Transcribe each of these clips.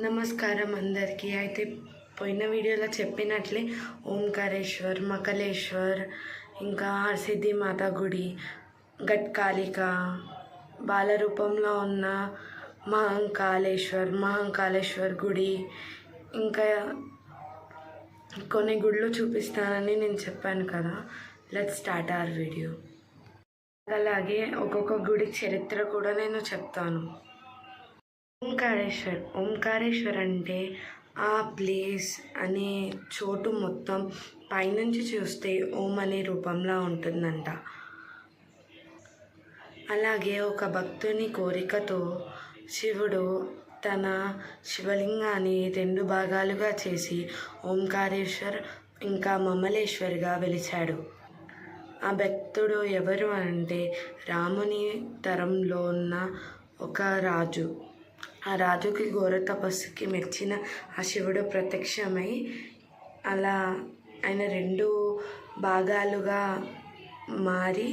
నమస్కారం అందరికీ. అయితే పోయిన వీడియోలో చెప్పినట్లే ఓంకారేశ్వర్, మకలేశ్వర్, ఇంకా సిద్ధి మాత గుడి, గట్కాలిక, బాల రూపంలో ఉన్న మహంకాళేశ్వర్ గుడి, ఇంకా కొన్ని గుళ్ళు చూపిస్తానని నేను చెప్పాను కదా. Let's start our video. అలాగే ఒక్కొక్క గుడి చరిత్ర కూడా నేను చెప్తాను. ఓంకారేశ్వర్ అంటే ఆ ప్లేస్ అనే చోటు మొత్తం పైనుంచి చూస్తే ఓం అనే రూపంలో ఉంటుందంట. అలాగే ఒక భక్తుని కోరికతో శివుడు తన శివలింగాన్ని 2 భాగాలుగా చేసి ఓంకారేశ్వర్ ఇంకా మమలేశ్వర్గా వెలిచాడు. ఆ భక్తుడు ఎవరు అంటే రాముని తరంలో ఉన్న ఒక రాజు. ఆ రాజుకి ఘోర తపస్సుకి మెచ్చిన ఆ శివుడు ప్రత్యక్షమై అలా ఆయన 2 భాగాలుగా మారి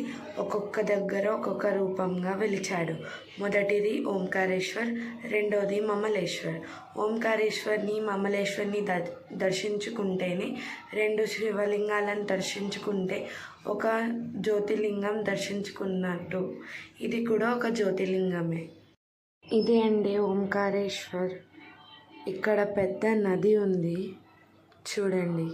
ఒక్కొక్క దగ్గర ఒక్కొక్క రూపంగా వెలిచాడు. మొదటిది ఓంకారేశ్వర్, రెండోది మమలేశ్వర్. ఓంకారేశ్వర్ని మమలేశ్వర్ని దర్శించుకుంటేనే 2 శివలింగాలను దర్శించుకుంటే ఒక జ్యోతిర్లింగం దర్శించుకున్నట్టు. ఇది కూడా ఒక జ్యోతిర్లింగమే. ఇదే అండి ఓంకారేశ్వర్. ఇక్కడ పెద్ద నది ఉంది చూడండి.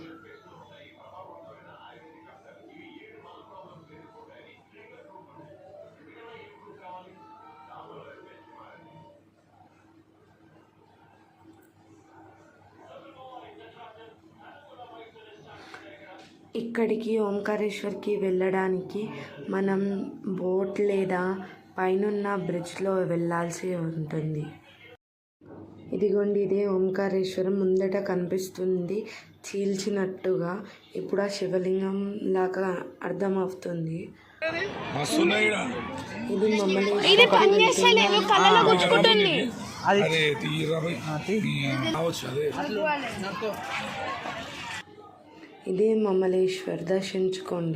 ఇక్కడికి ఓంకారేశ్వర్కి వెళ్ళడానికి మనం బోట్ లేదా పైనున్న బ్రిడ్జ్లో వెళ్ళాల్సి ఉంటుంది. ఇదిగోండి, ఇదే ఓంకారేశ్వరం. ముందట కనిపిస్తుంది చీల్చినట్టుగా. ఇప్పుడు ఆ శివలింగం లాగా అర్థమవుతుంది. ఇది ఇదే మమలేశ్వర్. దర్శించుకోండి.